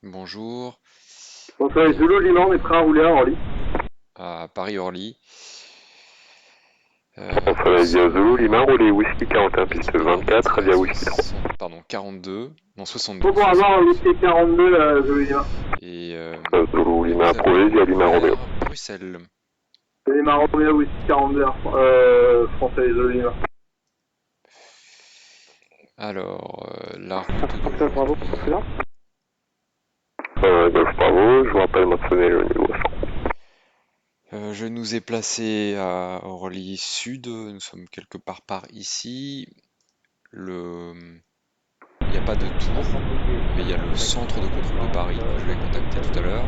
Bonjour, François Zulu, Lima, on est prêt à rouler à Orly. à Paris-Orly. François Zulu, Lima, roulez Whisky 41, piste 24, via Whisky 3. Pardon, 42, non 72. Faut pour avoir un whisky 42, Zulu Lima. Et Zulu, Lima, nous approuvé, via Lima, allons Roméo. vers Bruxelles. Lima Romeo, whisky 42, François Zulu Lima. Alors, la route de Bravo, président. Golf Bravo, je vous rappelle mentionner le niveau 100. je nous ai placé à Orly Sud, nous sommes quelque part par ici. Il n'y a pas de tour, mais il y a le centre de contrôle de Paris que je vais contacter tout à l'heure.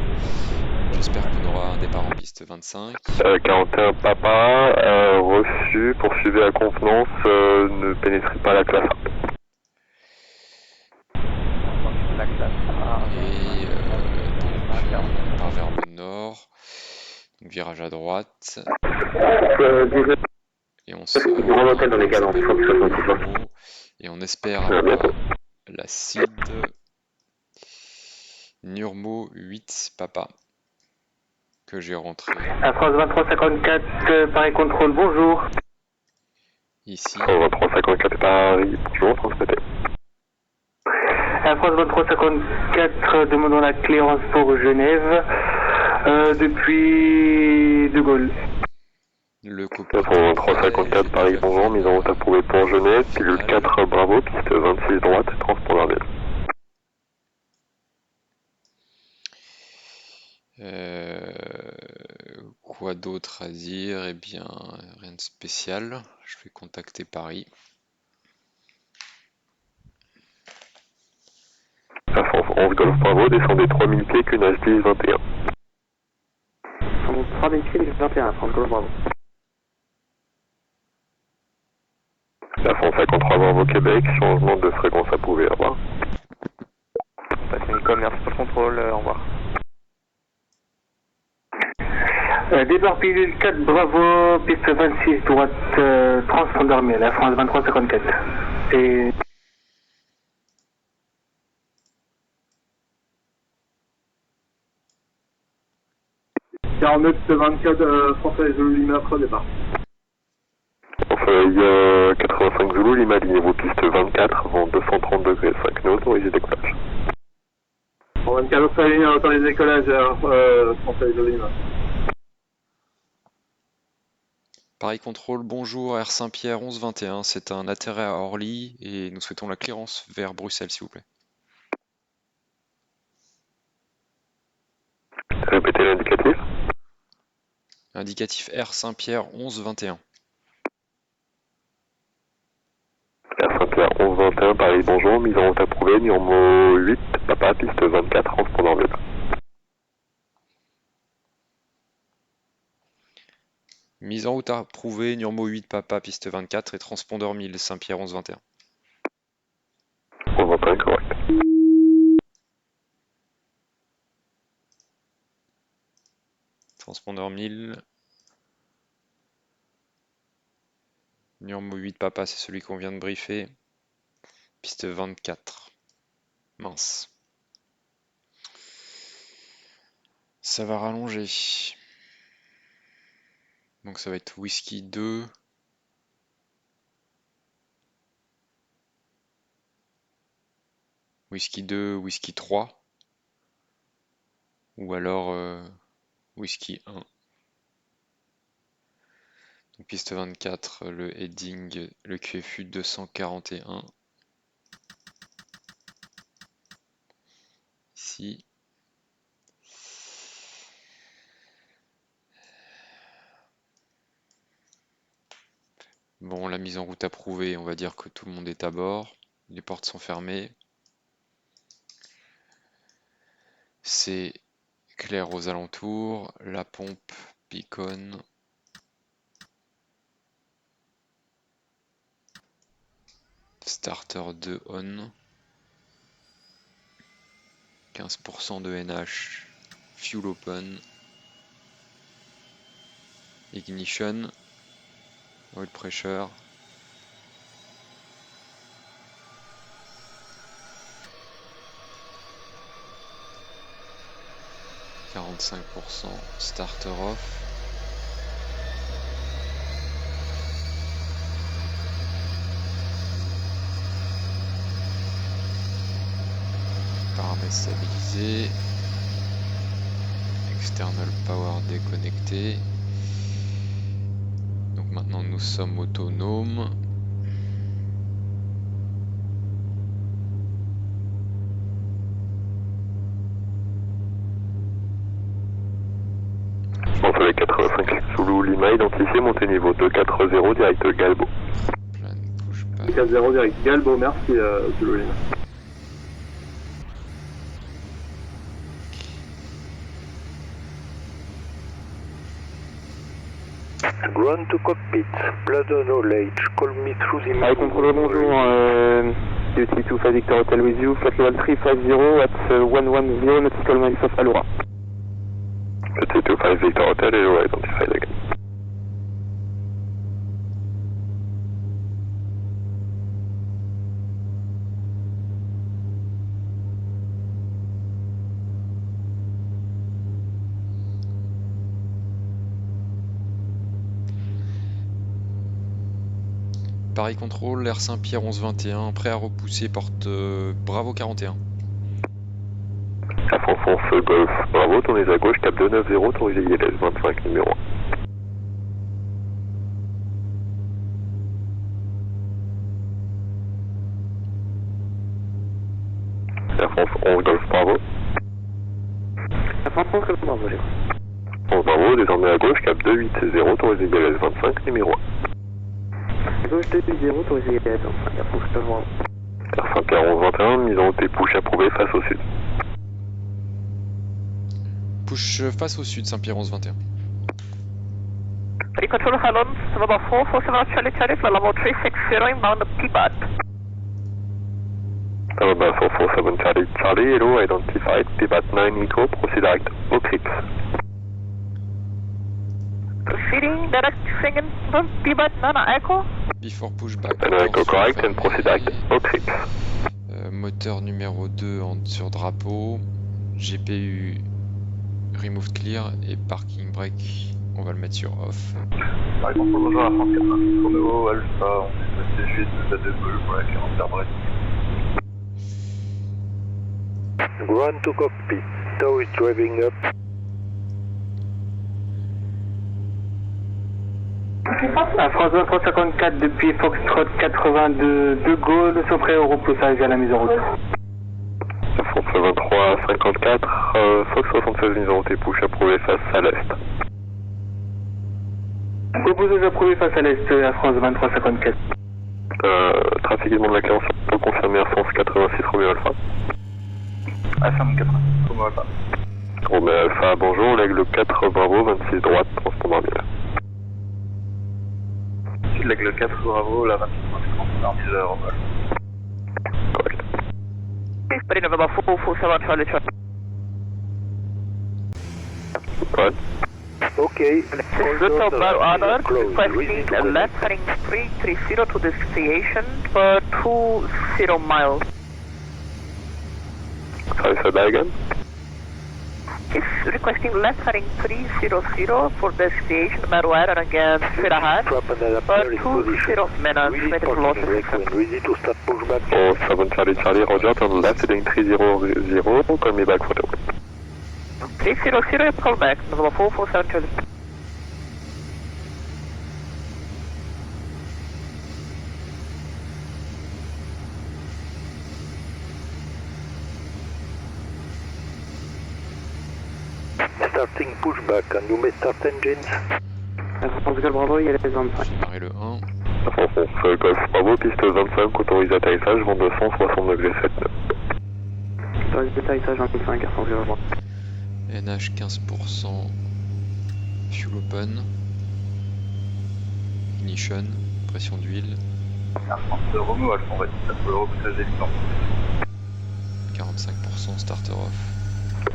J'espère qu'on aura un départ en piste 25. 41 Papa, reçu, poursuivez à contenance, ne pénétrez pas la classe Et donc, on part vers le nord, donc virage à droite, et on se dans les cadences, Fox 66. et on espère À bientôt. avoir la CID Nurmo 8 Papa que j'ai rentré Air France 2354, Paris Contrôle, bonjour. ici. 2354 Paris, bonjour, transmettez. Air France 2354, demandons la cléarance pour Genève, depuis De Gaulle. Le copilote 2354 Paris, bonjour, mise en route approuvée pour Genève, pilule 4 Bravo, piste 26 droite, transpondeur ville. Quoi d'autre à dire? Eh bien, rien de spécial. Je vais contacter Paris. Air France 11 Golf Bravo, descendez 3000 pieds qu'une H10 21. 3000 pieds, 21, France Golf, bravo. Air France 53 Bravo Québec, changement de fréquence approuvé, au revoir. Passez Nicole, merci pour le contrôle, au revoir. Départ pilule 4 Bravo, piste 26 droite, transpondeur mail, Air France 2354. Et 49 24, François Zulu Lima, départ. Enfin, 85 Zulu, Lima, alignez-vous piste 24, vent 230 degrés 5 nœuds, autorisé décollage. En 24 ça ligne, autant les décollages, François Zulu Lima. Paris Contrôle, bonjour, Air Saint-Pierre 1121, c'est un atterri à Orly et nous souhaitons la clearance vers Bruxelles s'il vous plaît. Répétez l'indicatif. Indicatif Air Saint-Pierre 1121. Air Saint-Pierre 1121, Paris, bonjour, mise en route approuvée, numéro 8, Papa, piste 24, transpondeur ville. Mise en route approuvée, Nurmo 8 Papa, piste 24 et transpondeur 1000 Saint-Pierre 1121. 1121, correct. Transpondeur 1000. Nurmo 8 Papa, c'est celui qu'on vient de briefer. Piste 24. Mince. Ça va rallonger. Donc ça va être Whisky 2. Whisky 2, Whisky 3. Ou alors Whisky 1. Donc piste 24, le heading, le QFU 241. Ici. Bon, la mise en route approuvée, on va dire que tout le monde est à bord. Les portes sont fermées. C'est clair aux alentours. La pompe piconne. Starter 2 on. 15% de NH. Fuel open. Ignition. Oil pressure. 45%, starter off. Paramètres stabilisés. External power déconnecté. Donc maintenant nous sommes autonomes. Bon, sur les 85 Zulu Lima, identifié, montée niveau 240, direct Galbo. Plan pushback. 4-0 direct Galbo, merci Zulu Lima. Ground to cockpit, blood knowledge, call me through the... Hi, contrôleur, bonjour. UT25 Victor Hotel with you, flight level 350 at 110 nautical miles of Alora. UT25 Victor Hotel, hello, identified again. Paris Contrôle, Air Saint-Pierre 1121, prêt à repousser, porte Bravo 41. Air France Golf, bravo, tournez à gauche, cap 290, autorisé ILS 25 numéro 1. Air France 11 Golf, bravo. Air France 11 Golf, bravo, j'ai 11 bravo, désormais à gauche, cap 280, autorisé ILS 25 numéro 1. Gauche 280, autorisé ILS 25, Air France Golf, bravo. Air Saint-Pierre 1121, mise en route push approuvé face au sud. Push face au sud, Saint-Pierre 1121. Paris Control Hallon, November 447 Charlie Charlie, flight level 360, inbound P-BAT. November 447 Charlie Charlie, hello, identified, PBAT 9 Eco, proceed direct au CRIPS. Proceeding direct singing from P-BAT Nana Echo. Before pushback. Echo correct and proceed direct au CRIPS. Moteur numéro 2 sur drapeau. GPU remove clear et parking brake, on va le mettre sur off. Paris Contrôle, bonjour, à France 86 Romeo, Alpha, on est passé juste de de bleu pour la 40 Brest. Ground to cockpit, Tow is driving up. Air France 2354 depuis Foxtrot 82 de Gaulle, sont prêts au repoussage à la mise en route. Air France 2354, Fox 76 mise en route et push approuvé face à l'est. Repoussage approuvé face à l'est, Air France 2354. Trafic et demande la clémence pour confirmer Air France 86 Romeo Alpha. Affirme 80, Romeo Alpha. Romeo Alpha, bonjour, l'aigle 4 bravo, 26 droite, transpondeur 1000. Sud l'aigle 4, bravo, la 26 transpondeur 1000 Romeo Alpha. Correct. Paris November 447 Charlie Charlie. Correct. Okay, Hotel Bravo Honor, requesting a left heading 330 to destination for 20 miles. Sorry, say that again. Is requesting left heading 300 for destination Maruera and again straight ahead trap and for adapter in 20 position. minutes, Ready waiting for parking loss brake assistance. when ready to start pushback. Oh, 7 Charlie Charlie, roger, turn left, heading 300, call me back for the 300, call back, November 447 Charlie. Starting pushback, and you may start engines. Air France Golf, bravo, ILS 25. Démarrer le 1. Air France Golf bravo, piste 25, autorisé atterrissage, vent 260 degrés 7. Autorisé d'atterrissage 25, Air France Golf, bravo. NH 15%. Fuel open. Ignition. Pression d'huile. Air France Romeo Alpha, on va dire ça pour le repoussage des licences. 45% starter off.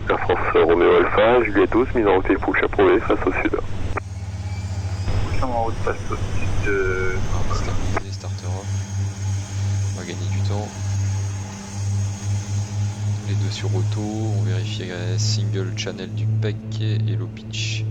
Air France Romeo Alpha, Juliet 12, mise en route et push approuvé face au sud. Push en route face au sud de... Starter off. On va gagner du temps. les deux sur auto, on vérifie single channel du PEC et low pitch.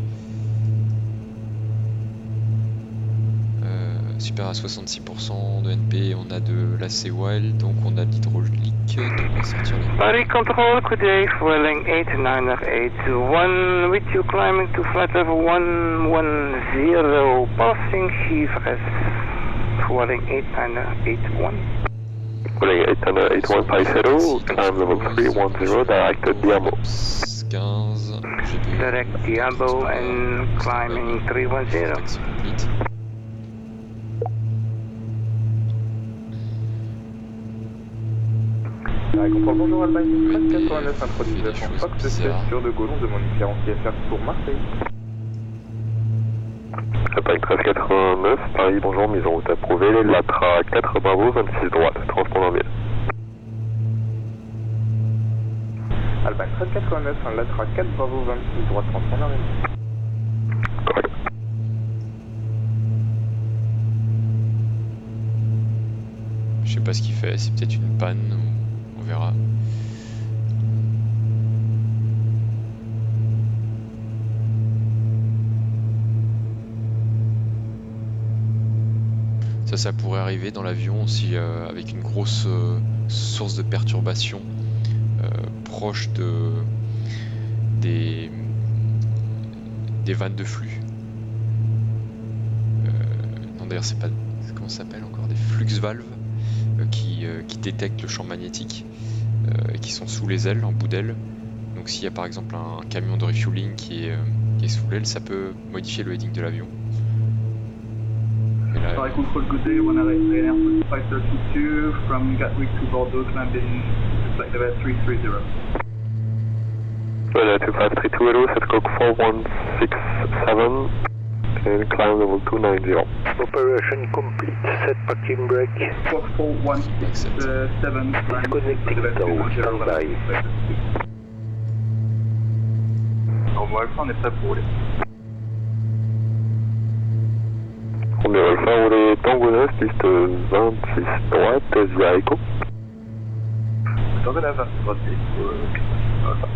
Super à 66% de NP, on a de l'AC Wild, donc on a de l'hydraulique, donc on va sortir les... Paris Control, good day, fueling 89821, with you climbing to flight level 110, passing Chivres, fueling 8981. Fueling 8981 Paris climb level 310, directed Diambo. 15, GPE. Direct Diambo and climbing 310. Taxi complete. Bonjour Allemagne, Oui, 89 introduit des choses Fox bizarres. sur de Gaulle, on demande une clearance IFR pour Marseille. Alpine 1389, Paris, bonjour, mise en route approuvée, Latra 4 Bravo, 26 droite, transpondant ville. Allemagne 1389, un Latra 4 Bravo, 26 droite, transpondant ville. Correct. Je sais pas ce qu'il fait, c'est peut-être une panne, on verra. Ça pourrait arriver dans l'avion si avec une grosse source de perturbation proche des vannes de flux. Non d'ailleurs c'est pas... Comment ça s'appelle encore? Des flux valves qui détectent le champ magnétique et qui sont sous les ailes, en bout d'aile. Donc s'il y a par exemple un camion de refueling qui est sous l'aile, ça peut modifier le heading de l'avion. Paris Control, good day, Ryanair 2532 from Gatwick to Bordeaux, climbing flight level 330. Voilà, 2532 hello, set cock 4167, and climb level 290. Operation complete. Set parking brake. Fox 4167, Disconnecting tow. Standby. Bon, Alpha, on est prêt pour rouler. On est Alpha, roulé Tango 9, piste 26 droite, via Echo. Tango 9, 26 droite, Alpha.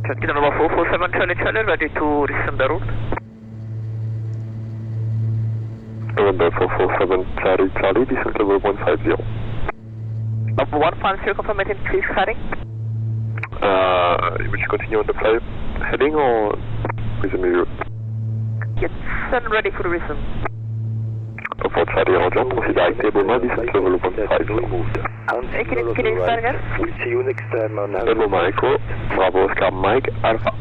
Captain number 447 Charlie Charlie, ready to resume the route. November 447 Charlie Charlie, descent level 150. Number 150, confirming please heading. Would you continue on the flight heading or resume your route? Yes, and ready for resume. For Charlie Roger, consider table 9, descent level 150. Removed. Hey, can you start again? We'll see you next time on Table 9 Echo, Bravo Oscar Mike Alpha.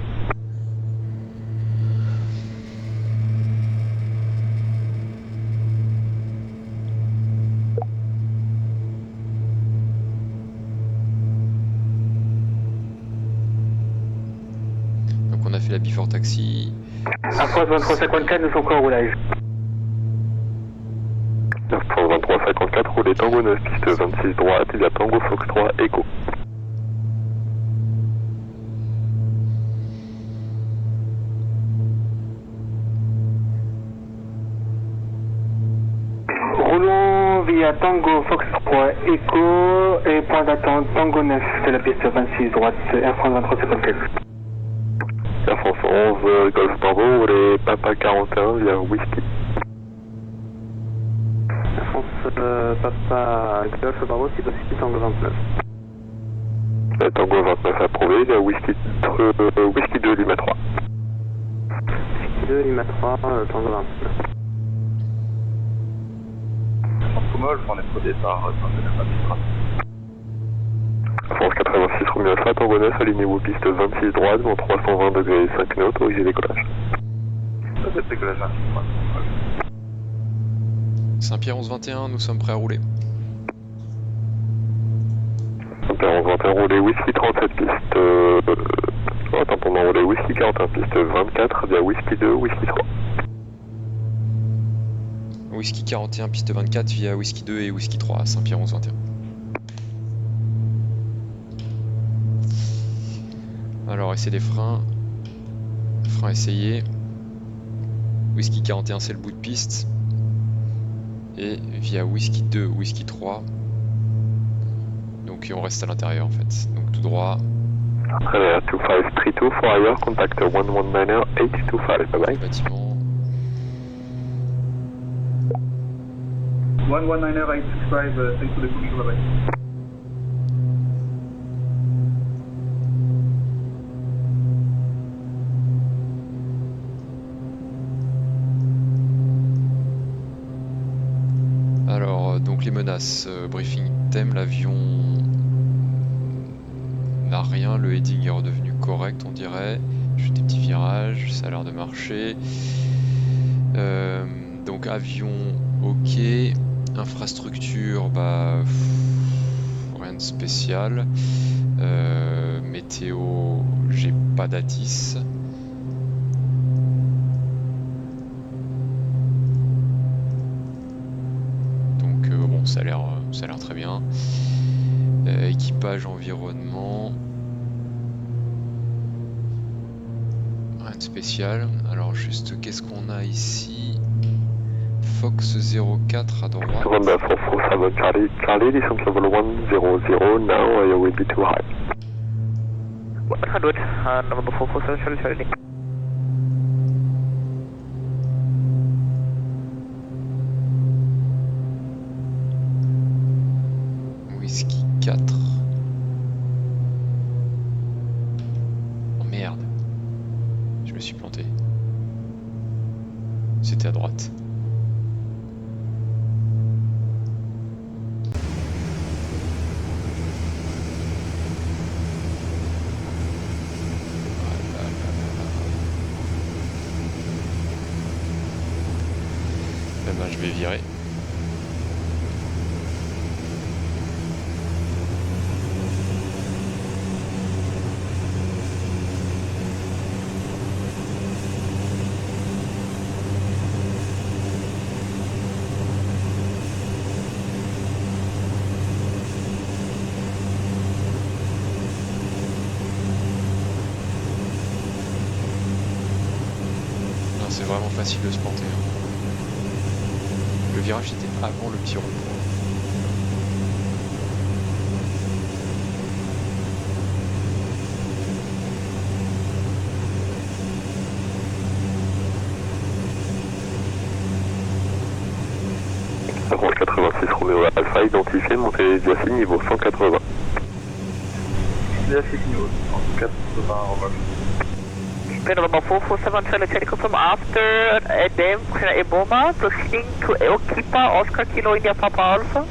Donc on a fait la before taxi. Air France 2354, nous sommes encore en roulage. Air France 2354, roulé Tango 9, piste 26 droite, il y a Tango Fox 3 Echo. Roulons via Tango Fox 3 Echo et point d'attente Tango 9, c'est la piste 26 droite, Air France 2354. Air France 11 Golf Bravo, roulé Papa 41 via Whisky. Air France Papa Golf Bravo, c'est possible Tango 29. Tango 29 approuvé, via Whisky 2 Lima 3. Whisky 2, Lima 3, Tango 29. Comme Alpha, on est au départ, Tango 9 à France 86 Romeo Alpha, Tango 9, alignez-vous piste 26 droite, vent 320 degrés 5 nœuds, autorisé décollage. Ça, c'est décollage à Saint-Pierre 1121, nous sommes prêts à rouler. Saint-Pierre 1121, roulé Whisky 37 piste... attends, pendant roulé Whisky 41 piste 24, via Whisky 2, Whisky 3. Whisky 41, piste 24 via Whisky 2 et Whisky 3 à Saint-Pierre 1121. Alors essai des freins. Frein essayé. Whisky 41 c'est le bout de piste. Et via Whisky 2, Whisky 3. Donc donc on reste à l'intérieur en fait. Donc tout droit. Ryanair 2532 for Air, contact 119er 825, bye bye. Bâtiment. 119er 865, thanks for the booking, bye bye. Alors, donc les menaces, briefing thème, l'avion n'a rien, le heading est redevenu correct on dirait, je fais des petits virages, ça a l'air de marcher. Donc avion ok, infrastructure bah rien de spécial, météo j'ai pas d'ATIS. Bon, ça a l'air très bien. Équipage, environnement. Rien de spécial. Alors juste, qu'est-ce qu'on a ici? Fox 04 à droite. November 447 Charlie, Charlie, descent level 100, now you will be too high. 100, November 447 Charlie. Whisky 4. Oh merde. Je me suis planté. C'était à droite. Eh ben, je vais virer. C'est vraiment facile de se planter. Le virage était avant le petit rond-point. Orange 86 Romeo Alpha, identifié, montée diacine niveau 180. Diacine niveau 180, remarque. November 447 Charlie Technical from after Edem, Eboma, proceeding to Eokipa, Oscar Kilo India Papa Alpha.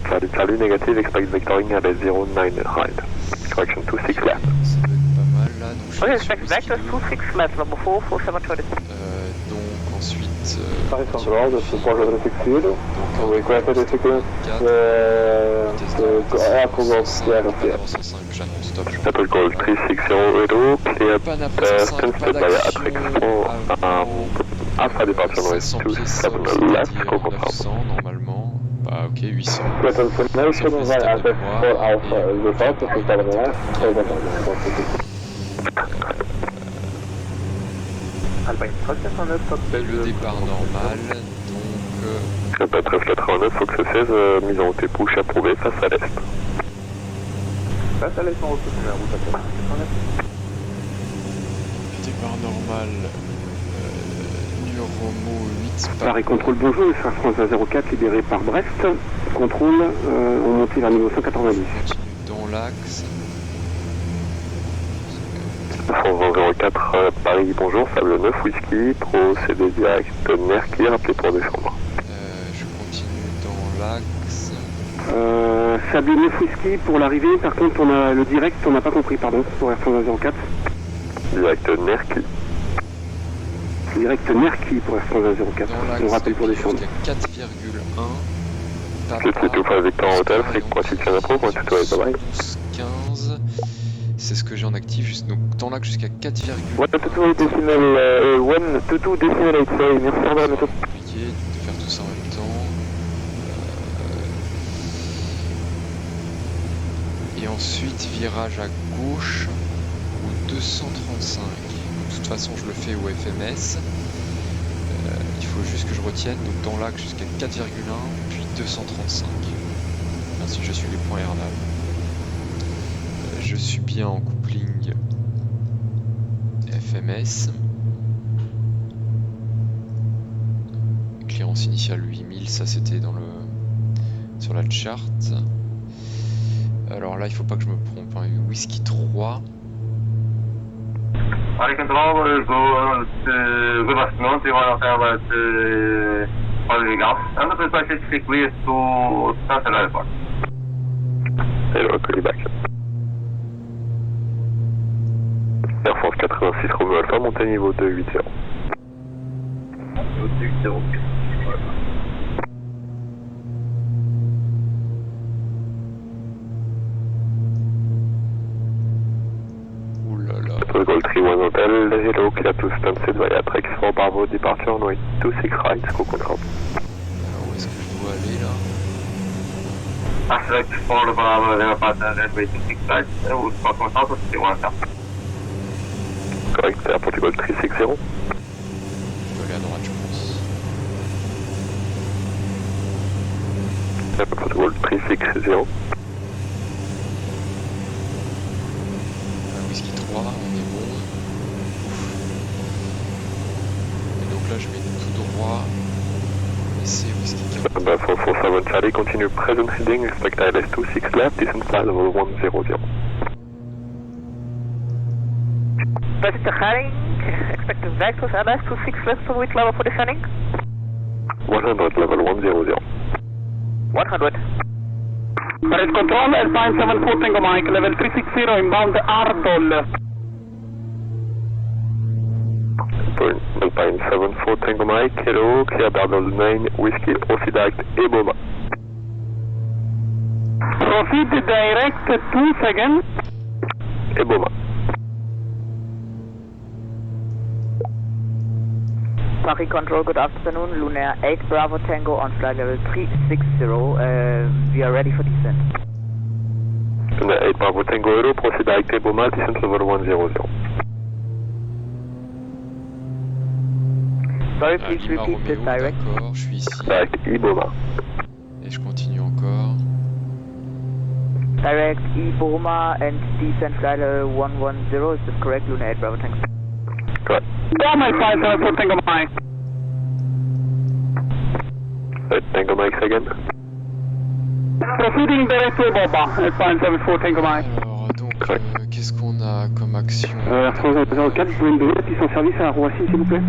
Charlie, Charlie, negative, expect vectoring at 09 right. Correction 26 left. Ça doit être pas mal là. Donc je Okay, suis sur expect vector Whisky 26 left, November 447 Charlie. donc ensuite. Paris Central, the support of the field. Donc Requested the sequence. j'annonce stop. Apple call 360 Edo, clear Panne après 105, pas by d'action Atrix Alpha departure noise 500 pieds 27 sol, left, c'est-à-dire go confirm. 900 normalement. Bah ok, 800. Confirmation of access for Alpha, the fact of Alpine 389, top Le départ normal, donc Alpha 1389, Fox 16, mise en route et push approuvé face à l'est. Passe à l'est en route, on est en route à 389. départ normal, Nuromo 8. Paris contrôle bonjour, Air France 04 libéré par Brest. Contrôle, on monte vers niveau 190. Continue dans l'axe. France 04, Paris, bonjour, Sable 9, Whisky, procédé direct, Merki, rappelé pour descendre. Je continue dans l'axe. Sable 9 Whisky pour l'arrivée, par contre on a le direct, on n'a pas compris, pardon, pour Air France 04. Direct Merki. Direct Merki pour Air France 04. Dans l'axe, On rappelle pour descendre. jusqu'à 4,1. Je suis tout pas Victor Hotel, Fric, point 6 appro, point 2 bye bye. 15. C'est ce que j'ai en actif, juste donc dans l'axe jusqu'à 4,1. 122 decimal 122 decimal 8, sorry, merci C'est André, compliqué de faire tout ça en même temps. Et ensuite, virage à gauche au 235. De toute façon, je le fais au FMS. Il faut juste que je retienne, donc dans l'axe jusqu'à 4,1, puis 235. Ainsi je suis les points air-nav. Je suis bien en coupling FMS. Clearance initiale 8000, ça c'était dans le sur la chart. Alors là il faut pas que je me trompe, hein. Whisky 3. Allez, control, go westbound, you want to have following up. And the passage is clear to Central Airport. Hello, call you back. Air France 86 Romeo Alpha, montée niveau 280. Protocol 31 Hotel, hello, clear to Stansted via Trex 4 Bravo, departure runway 26 right, go control. Alors où est-ce que je dois aller là? Trex 4 Bravo, departure runway 26 right, ou pas control, c'est 1 Correct, Air Protocol 360. Je dois aller à droite je pense. Air Protocol 360. Whisky 3, on est bon. Et donc là je vais tout droit. Et c'est Whisky 4. Number 447 Charlie, continue present heading, expect ILS 26 left, descent flight level 100. Present heading, expected vectors LS 26 left, so which level for descending? 100 level 100. 100. Paris Control, Alpine 74 Tango Mike, level 360, inbound Ardol. Alpine 74 Tango Mike, hello, clear Bardol 9, Whiskey, proceed direct, Eboma. Proceed direct 2 seconds. Eboma. Paris Control, good afternoon. Lunair 8 Bravo Tango on flight level 360. We are ready for descent. Lunair 8 Bravo Tango, hello, proceed direct, Eboma, descent level 100. Sorry, please Lima repeat the Romeo, direct. d'accord, je suis ici. Direct, Eboma. Et je continue encore. Direct Iboma and descent flight level 110. Is this correct? Lunair 8 Bravo Tango. Correct. Bomb Alpine 74 Tango Mike. Tango Mike again. Proceeding direct to Boba, Alpine 74 Tango Mike. Alors donc qu'est-ce qu'on a comme action? Air France 04, vous pouvez me donner la piste en service à Roissy s'il vous plaît?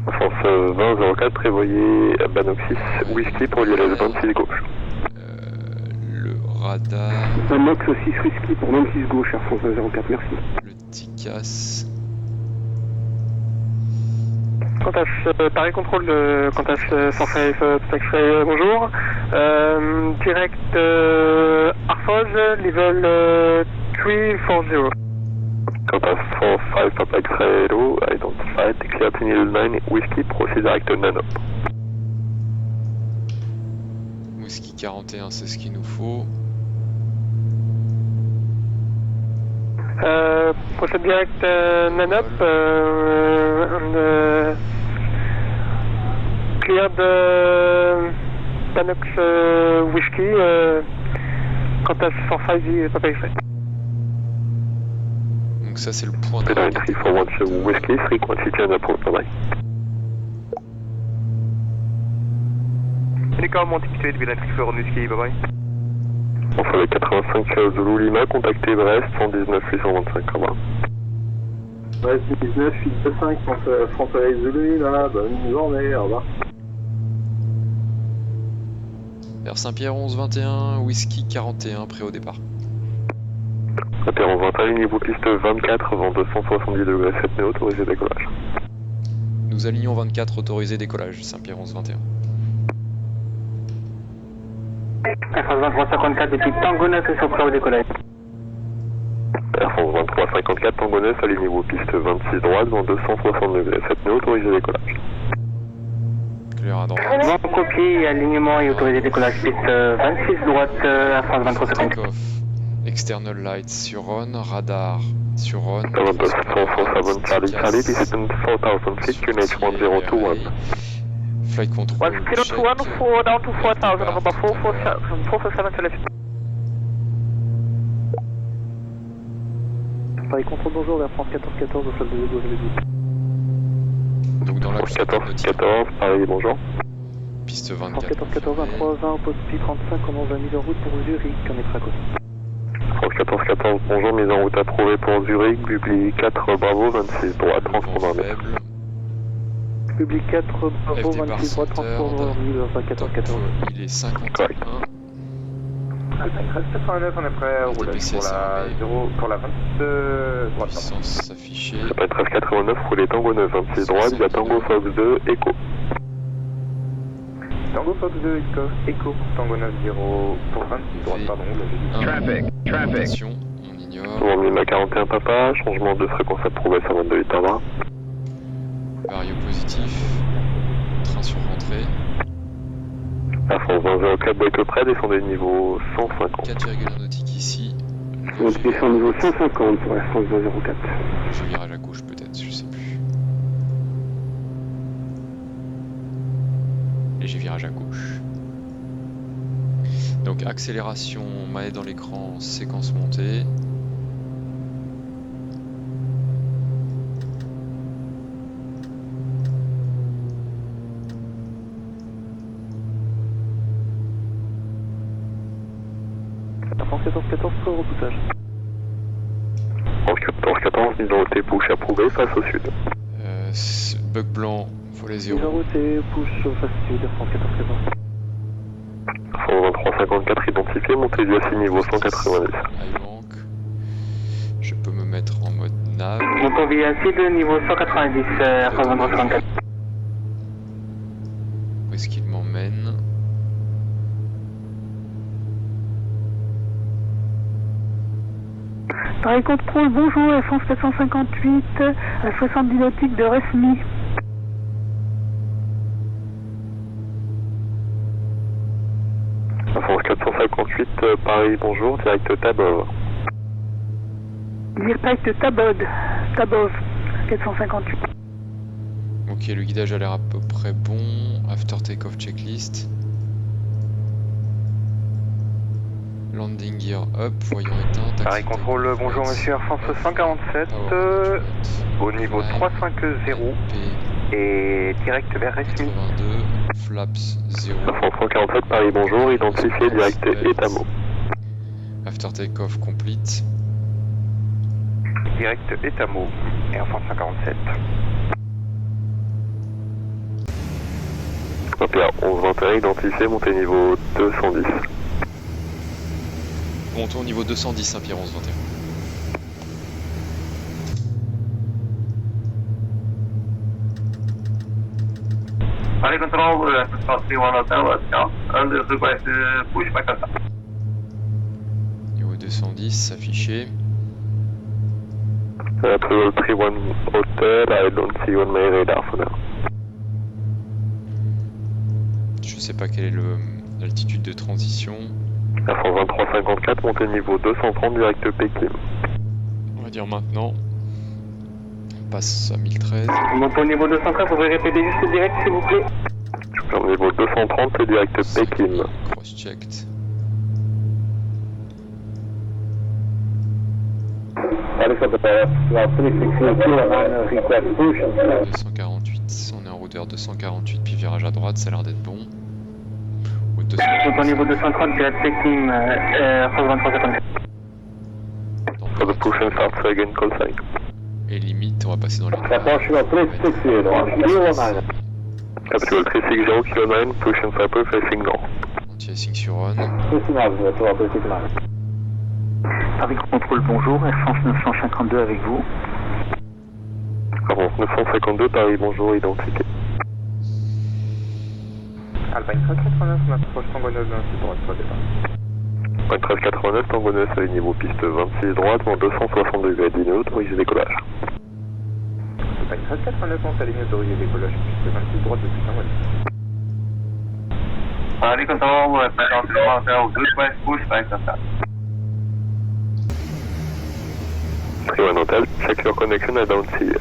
France 2004, prévoyez Banoxis Whisky pour l'ILS 26 gauche. Le radar, Banox 6 Whisky pour 26 gauche, Air France 04, merci. le TICAS. Paris Contrôle de Quantas 105 Taxi, bonjour. Direct Arfos, level 340. Quantas 45 Papa X-ray, hello, identified, clear to Needle 9, Whisky, proceed direct Nanop. Whisky 41, c'est ce qu'il nous faut. Procède direct Nanop, clear de Panox Whisky, Quantas 105 Papa X-ray. Donc ça c'est le point de Pedal radar. 341 Whisky, 3 quantity and approach, bye bye. Unicom, monte situé de Village Fort Whisky, bye bye. Entre les 85 Zulu Lima, contactez Brest, 119 825, au revoir. Brest 19, 825, France Soleil Zulu, là, bonne journée, au revoir. Air Saint-Pierre 1121, Whisky 41, prêt au départ. Interrompt 21, niveau piste 24, vent 270 degrés 7 nœuds, autorisé décollage. Nous alignons 24, autorisé décollage, Saint-Pierre 1121. Air France 2354 depuis Tango 9 sur prêt au décollage. Air France 2354, Tango 9, alignez-vous piste 26 droite, vent 260 degrés 7 nœuds, autorisé décollage. Clear à droite. Bon copié, alignement et autorisé décollage piste 26 droite, Air France 2354. Take off. External lights sur on, radar sur on. 7 Charlie Charlie, distance 4000 feet, QNH 1021. Flight control 1021, check. 4 down to 4000, Départ, November 447 to left. Paris contrôle, bonjour, vers France 1414 au sol de Hugo, je l'ai dit. Donc dans la France 1414, Paris, bonjour. piste France 24. 1414, 2320 au poste Pi35, on va mise en route pour Zurich, on est Traco. France 1414, bonjour, mise en route approuvée pour Zurich, Publi 4, Bravo, 26 droite, transpondeur Vent maître. faible. Public 4, Bravo, FD 26 droite, par transport libre, Top, 1414. il est 51. Alpine 1389, on est prêt à rouler DPC, pour la c'est 0, pour la 22 droite. Puissance affichée. Alpine 1389, roulez Tango 9, 26 droite, via Tango Fox 2, Echo. Tango Fox 2, Echo, Tango 9, 0, pour 26 droite, pardon, là j'ai dit. Attention, on ignore. Bon, Lima 41 Papa, changement de fréquence approuvé, 122 8 20. Vario positif. Train sur rentrée. Air France 2004, break près, descendez niveau 150. 4,1 nautiques ici. Descend niveau 150 pour Air France 204. Je virage à gauche peut-être, je sais plus. Léger virage à gauche. Donc accélération, manette dans l'écran, séquence montée. France 1414, pour repoussage. France 1414, mise en route push approuvé, face au sud. Bug blanc, volet Mise en 0. route et push au face sud, France 1414. France 2354 identifié, montée du assis niveau 190. Highbank. Je peux me mettre en mode nav. Montons via Sud, niveau 190, Air France 2354. Où est-ce qu'il m'emmène? Paris contrôle, bonjour, Air France 458, à 70 nautiques de Resmi. Air France 458, Paris, bonjour, direct Tabov. Direct Tabov, 458. Ok, le guidage a l'air à peu près bon. After takeoff checklist. Landing gear up, voyant éteint. taxi Paris contrôle, takeoff bonjour lights monsieur, Air France off, 147, power management, au niveau climb, 350 LP et direct vers Resmi. 82, flaps 0. Air France 147, Paris, bonjour, identifié, direct Etamo. After takeoff complete. Direct Etamo, Air France 147. Pierre 1121, identifié, montée niveau 210. Montons au niveau 210, Saint-Pierre 1121. Paris control, Fox 31, let's go. Under request push back up. Niveau 210, affiché. Approval 31 Hotel, I don't see you on my radar for now. Je sais pas quelle est l'altitude de transition. Air France 2354, montée niveau 230, direct Pékin. On va dire maintenant. On passe à 1013. Montons au niveau 230, vous pouvez répéter juste le direct s'il vous plaît. Super, niveau 230, c'est direct Pékin. Cross-checked. Paris 248, on est en route 248, puis virage à droite, ça a l'air d'être bon. Route 200. Montons au niveau 230, direct Pékin, Air France 2354. For the push and start, say again, call sign. Et limite, on va passer dans les nuages. Capital 360 km, push and start, facing north. Anti-icing sur on. Paris contrôle, bonjour, Air France 952 avec vous. Air France 952, Paris, bonjour, identité. Alpine 1389, on approche Tango 9, 26 droite, soit départ. 1389, Tango 9, à niveau piste 26 droite, vent 260 degrés, dîner autorisé décollage. Alpine 1389, on s'aligne autorisé décollage, piste 26 droite depuis Tango 9. Paris control, request request push back up. 31 Hotel, check your connection, I don't see you.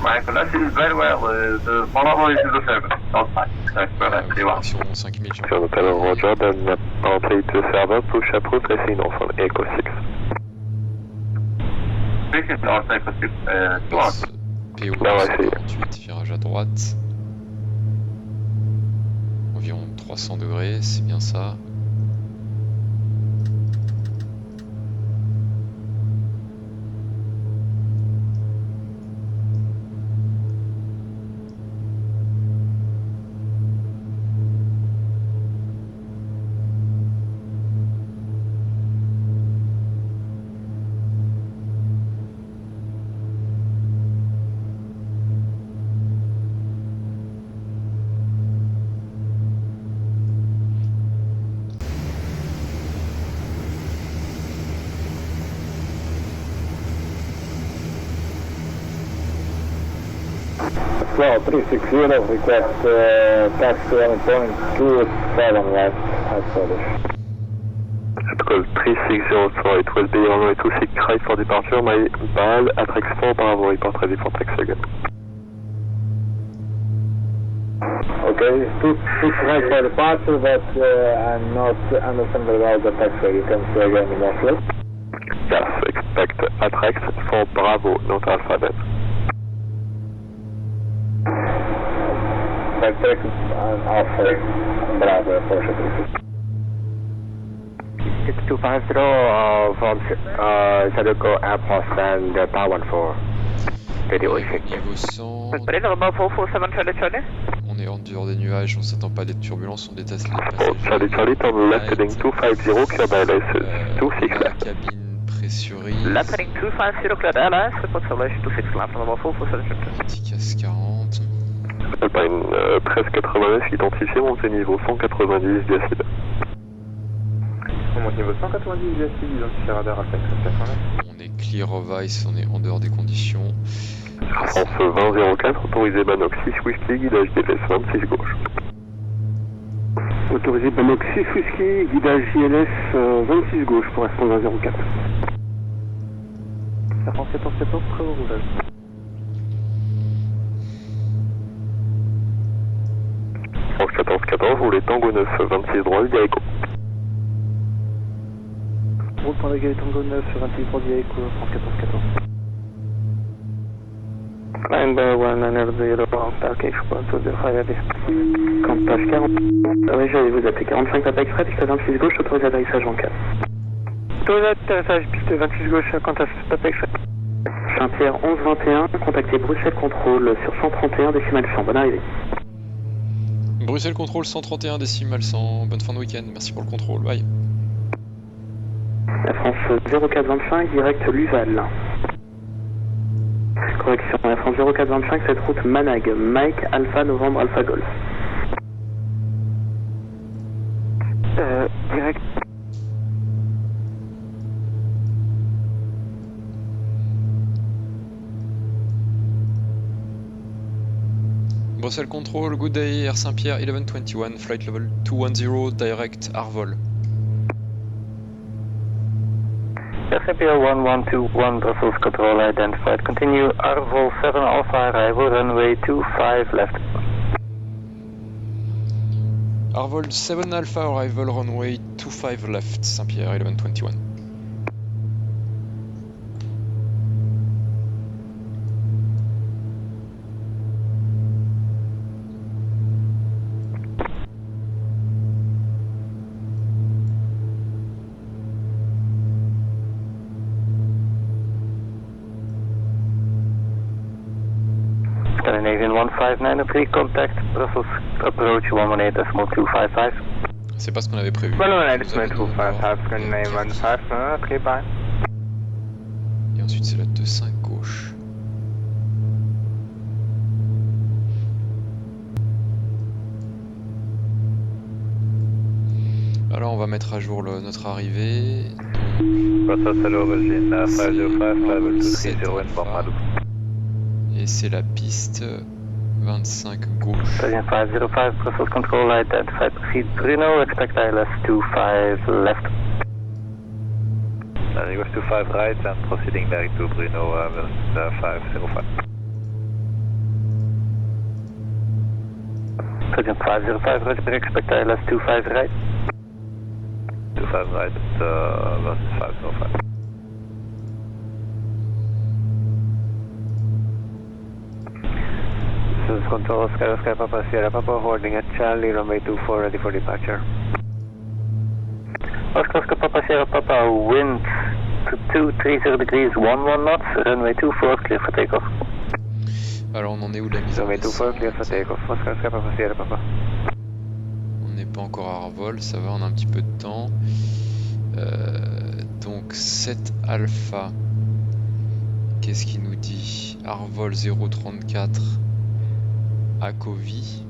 My connection is very well. The follower is the server. Don't mind. That's correct. Confirmation 5000. 31 Hotel, Roger, then apparently the server, push approach, racing off on Echo 6. This is North Echo 6. Passe PO Là, ouais, c'est- 148, virage à droite. Environ 300 degrés, c'est bien ça. Slow 360, request taxi 1.27 left, as published. Protocol 3604, it will be runway 26 right for departure, my BAL at X4, Bravo, report ready for taxi again. Okay, 26 right for departure, but I'm not understanding about the taxi. You can say again more slow. Yes, expect at X for Bravo, not Alphabet. Backtrack and Alpha, Bravo, unfortunately. It's 250 from Sadoko Airport and Power 14. Radio check. Niveau 100, Bridge November 447 Charlie Charlie. on est en dehors des nuages, on s'attend pas à des turbulences, on déteste les Oh, passagers. Charlie Charlie, turn left heading 250, clear by LS La 26 left. cabine pressurise. Left heading 250 cleared LS, report circulation 26 left November 447 Charlie. Petit casse 40. Alpine 1389, identifié, montée niveau 190 décibels. On monte niveau 190 décibels, identifié radar à 589. On est clear of ice, on est en dehors des conditions. France 2004, autorisé Banox 6 Whisky, guidage DLS 26 gauche. Autorisé Banox 6 Whisky, guidage JLS 26 gauche pour répondre 04. La France 714, très au roulage. France 1414, roulez Tango 9, 26 droit, via Echo. Roule point d'égal Tango 9, 26 droit via Echo, France 1414. Climb 190, parking, je pense, au 05 Quand passe 40, oui, j'allais vous appeler 45 Apex Fred, piste 26 gauche, autorisé atterrissage en 4. Autorisé atterrissage, piste 26 gauche, contact Apex. Saint-Pierre 1121, contactez Bruxelles Contrôle sur 131 décimal 100, bonne arrivée. Bruxelles contrôle 131 décimal 100, bonne fin de week-end, merci pour le contrôle, bye. La France 0425, direct Luval. Correction, la France 0425, cette route Manag, Mike Alpha Novembre Alpha Golf. Direct. Bruxelles control, good day, Air Saint-Pierre 1121, flight level 210, direct Arvol. SCPL 1121, Brussels control identified. Continue Arvol 7 Alpha arrival, runway 25 left. Arvol 7 Alpha arrival, runway 25 left, Saint-Pierre 1121. Scandinavian 15903, contact Brussels approach 118.255. C'est pas ce qu'on avait prévu. 118.255, Scandinavian 15903, bye. Et ensuite c'est la 25 gauche. Alors on va mettre à jour notre arrivée. Et c'est la piste 25 gauche. 505, Brussels control identified. Proceed Bruno, expect ILS 25 left. Request 25 right and proceeding back to Bruno, 505. Surgeon 505, Roger, expect ILS 25 right. 25 right, versus 505. This is Control, Sky Papa, Sierra Papa, holding at Charlie, runway 24, ready for departure. Oscar Papa, Sierra Papa, wind to 230 degrees, 11 knots, runway 24, clear for takeoff. Alors on en est où de la mise en Runway 24, clear for takeoff. Oscar Papa, Sierra Papa. On n'est pas encore à Arvol, ça va, on a un petit peu de temps. Donc 7 alpha, qu'est-ce qu'il nous dit? Arvol 034 à Kovi.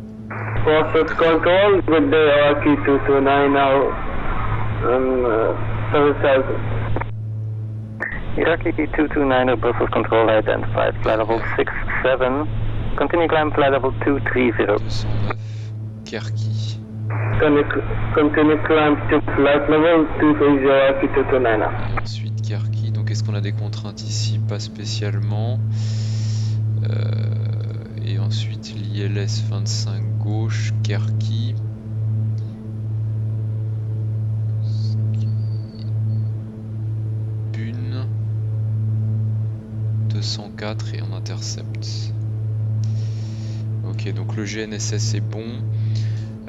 Process control with the Iraqi 229 now. 7000. Iraqi 229, Brussels control identified, flight level 67. Continue climb flight level 230. 209, Kerki. Continue climb to flight level 230 Iraqi 229 now. Et ensuite Kerki, donc est-ce qu'on a des contraintes ici? Pas spécialement. Et ensuite l'ILS 25 gauche, Kerki. Bune 204 et on intercepte. Ok, donc le GNSS est bon.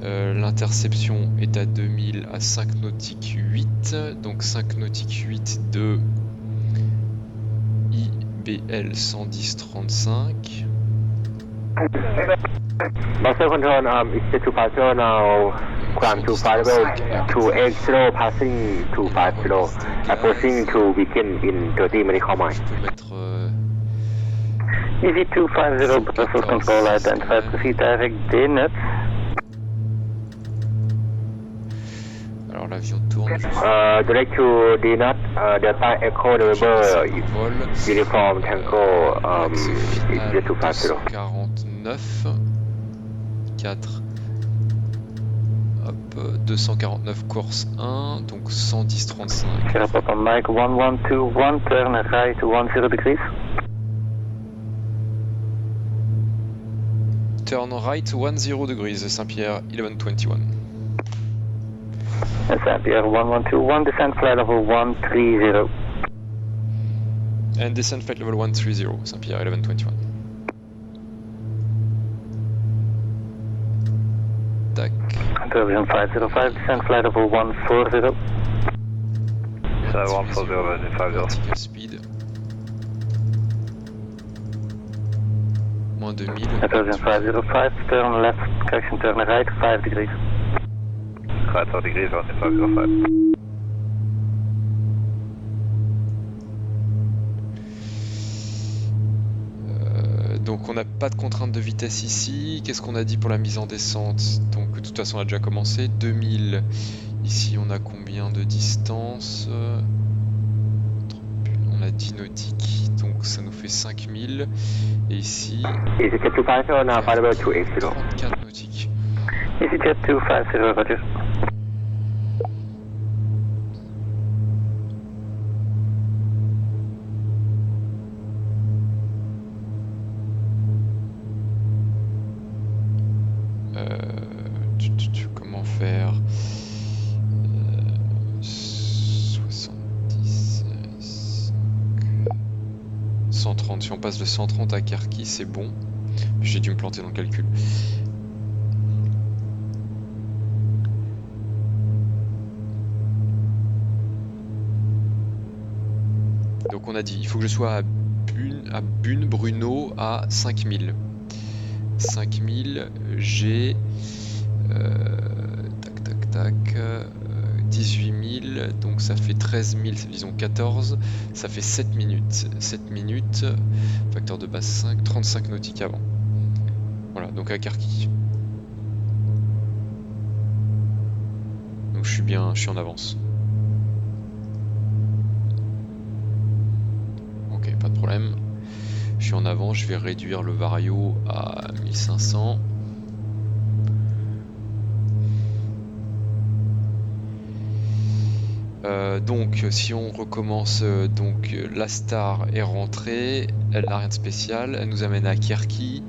L'interception est à 2000 à 5 nautiques 8. Donc 5 nautiques 8 de IBL 110-35. Master Control, it's the departure now. Climb to 50, 280, passing 250, approaching to begin in 30 medical mile. Je peux mettre Easy 250, Brussels control identified, proceed direct DNet. alors l'avion tourne, je suis Direct to DNet, Delta Echo November, vol. uniform Tango, Axe it's final the 250. 249 4 hop 249 course 1 donc 110-35. Sierra Papa Mike 1121, turn right 10 degrees. Turn right 10 degrees Saint-Pierre 1121. Saint-Pierre 1121, descent flight level 130. And descent flight level 130 Saint-Pierre 1121. Tac. Intervision 505, descent flight level 140. So 140 vertical speed. Moins 2000. Intervision 505, turn left, correction turn right 5 degrees. Right 4 degrees, on 505. Donc on n'a pas de contrainte de vitesse ici. Qu'est-ce qu'on a dit pour la mise en descente? Donc de toute façon on a déjà commencé. 2000. Ici on a combien de distance? On a 10 nautiques. Donc ça nous fait 5000. Et ici... 34 nautiques. EasyJet 250, roger. Comment faire 70 130, si on passe de 130 à Kerki c'est bon. J'ai dû me planter dans le calcul. Donc on a dit il faut que je sois à Bune Bruno à 5000. 5000 j'ai tac tac tac 18000, donc ça fait 13000, disons 14, ça fait 7 minutes. 7 minutes, facteur de base 5, 35 nautiques avant. Voilà, donc à Kerki. Donc je suis en avance. Ok, pas de problème. Je suis en avance, je vais réduire le vario à 1500. Donc si on recommence, donc la Star est rentrée, elle n'a rien de spécial, elle nous amène à Kirky.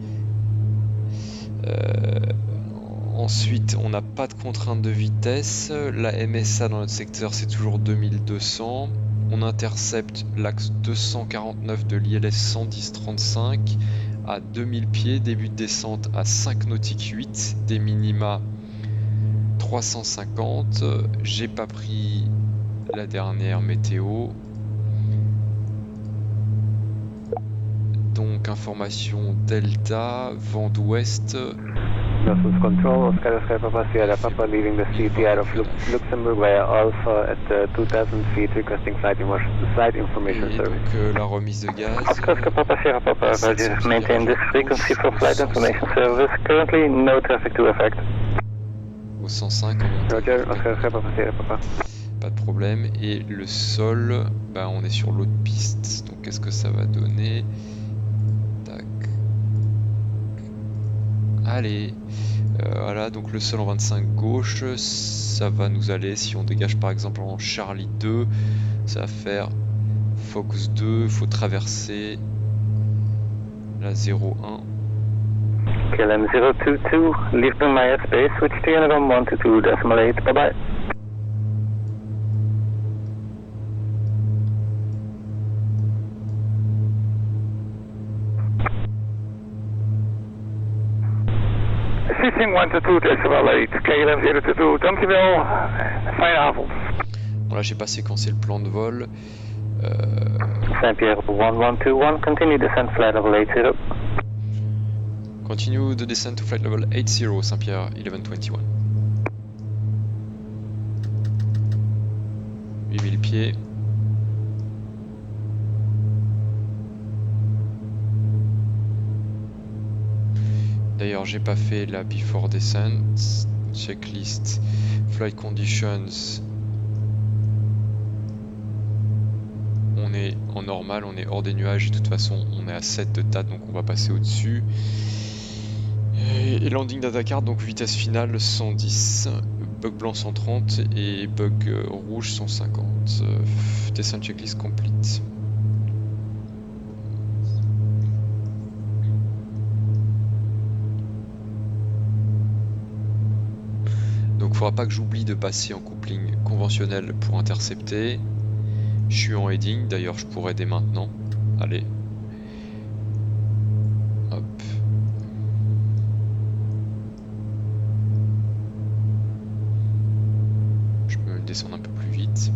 Ensuite on n'a pas de contrainte de vitesse, la MSA dans notre secteur c'est toujours 2200. On intercepte l'axe 249 de l'ILS 110-35 à 2000 pieds, début de descente à 5 nautiques 8, des minima 350. J'ai pas pris la dernière météo. Donc information Delta, vent d'ouest. Brussels Control, Oscar Papa Sierra Papa leaving the CTR of Luxembourg via Alpha at 2000 feet, requesting flight information Et service. donc la remise de gaz. Oscar Papa Sierra Papa, Roger, maintain this frequency for flight information service. Currently, no traffic to effect. Au 105 en montée. Roger, Oscar Papa Sierra Papa. Pas de problème. Et le sol, bah, on est sur l'autre piste. Donc qu'est-ce que ça va donner? Tac. Allez. Voilà, donc le sol en 25 gauche, ça va nous aller, si on dégage par exemple en Charlie 2, ça va faire Focus 2, il faut traverser la 01. KLM 022, leave the Maya space, switch to Uniform 122.8, bye bye. Sitting 122.8, KLM 022, dankjewel, fijne avond. Voilà, j'ai pas séquencé le plan de vol. Saint-Pierre 1121, continue descent flight level 80. Continue the descent to flight level 80, Saint-Pierre 1121. 8000 pieds. D'ailleurs, j'ai pas fait la before descent. Checklist, flight conditions. On est en normal, on est hors des nuages. Et de toute façon, on est à 7 de TAT, donc on va passer au-dessus. Et landing data card, donc vitesse finale 110, bug blanc 130 et bug rouge 150. Descent checklist complete. Donc faudra pas que j'oublie de passer en coupling conventionnel pour intercepter. Je suis en heading, d'ailleurs je pourrais dès maintenant. Allez. Hop. Je peux descendre un peu plus vite.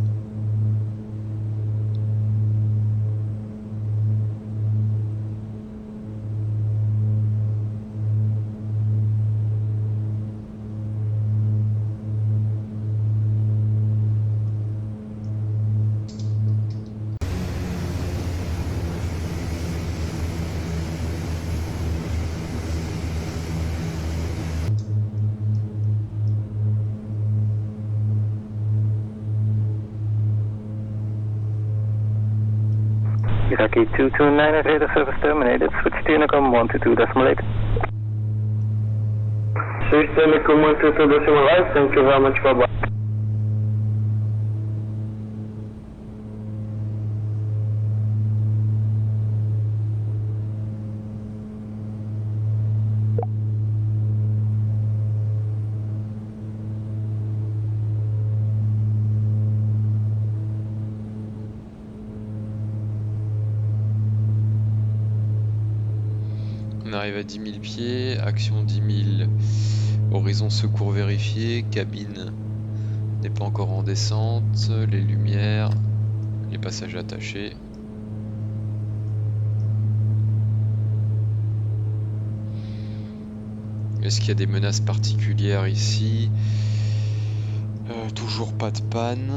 Iraqi 229 radar service terminated, switch to Unicom 122.8. Switch to Unicom 122.8, thank you very much, bye bye. On arrive à 10 000 pieds, action 10 000, horizon secours vérifié, cabine n'est pas encore en descente, les lumières, les passagers attachés. Est-ce qu'il y a des menaces particulières ici? Toujours pas de panne.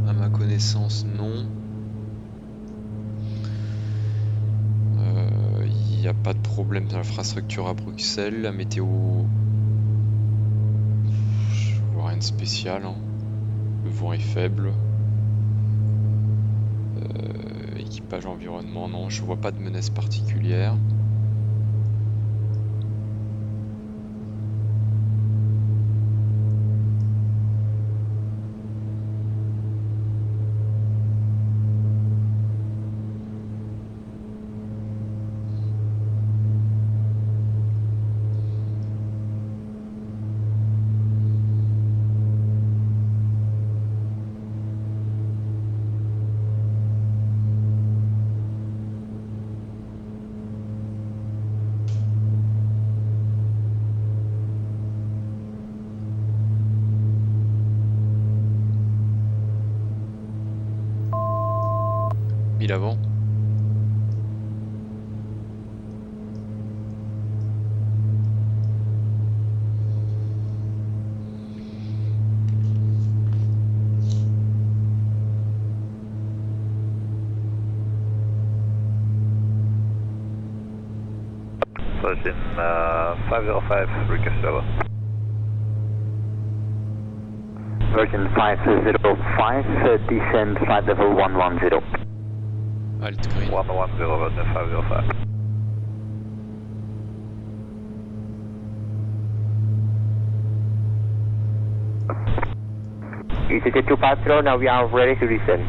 À ma connaissance, non. Il n'y a pas de problème dans l'infrastructure à Bruxelles. La météo, je vois rien de spécial, hein. Le vent est faible. Équipage environnement, non, je vois pas de menace particulière. 4000 avant. Virgin 505, request level. Virgin 505, descend flight level 110. Alt green. 110, Virgin 505. EasyJet 250, now we are ready to descend.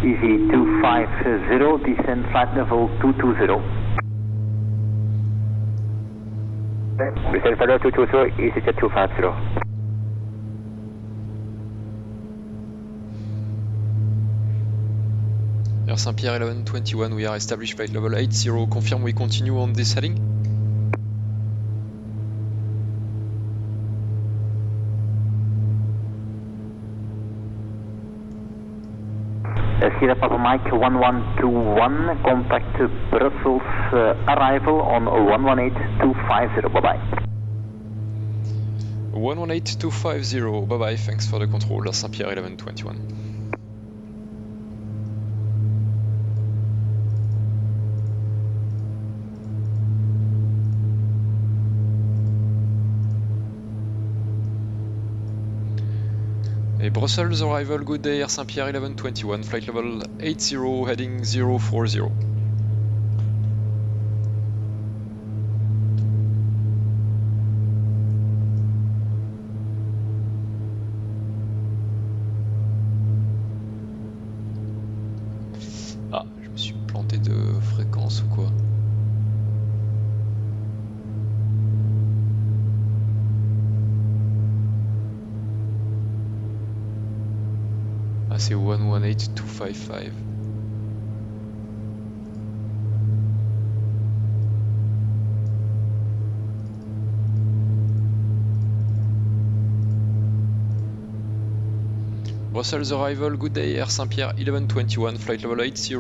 Easy 250, descend flight level 220. Descend flight level 220, EasyJet 250. Air Saint-Pierre 1121, we are established flight level 80, confirm we continue on this heading? Sierra Papa Mike 1121, contact Brussels arrival on 118250, bye bye. 118250, bye bye, thanks for the control, Air Saint-Pierre 1121. Et Brussels arrival, good day, Air Saint-Pierre 1121, flight level 80, heading 040. Ah, je me suis planté de fréquence ou quoi? Ah, c'est 118255. Brussels arrival, good day, Air Saint-Pierre 1121, flight level 80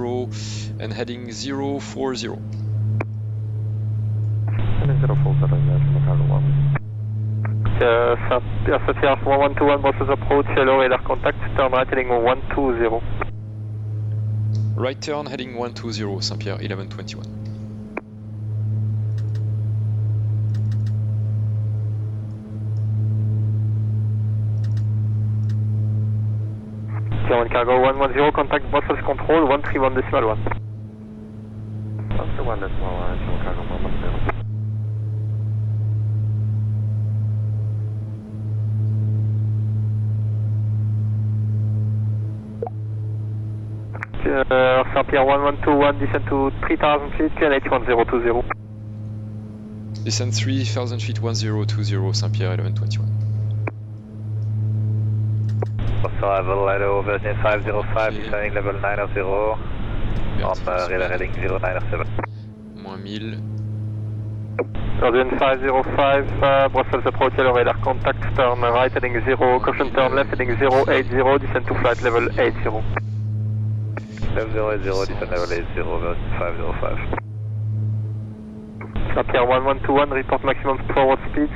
and heading 040. 040, Air Saint-Pierre 1121, Brussels approach, hello, radar contact, turn right heading 120. Right turn heading 120, Saint-Pierre 1121. Tier 1 cargo 110, contact Brussels control 131.1. 131.1, Tier 1 cargo 110. Saint-Pierre 1121, descend to 3000 feet, QNH 1020. Descend 3000 feet 1020, Saint-Pierre 1121. Arrival, hello, Virgin 505, descending level 90, on radar heading 097. Moins 1000. Virgin 505, Brussels approach, hello, radar contact, turn right heading 0, caution turn left heading 080, descend to flight level 80. Level 080, descend level 80, Virgin 505. Saint-Pierre 1121, report maximum forward speed.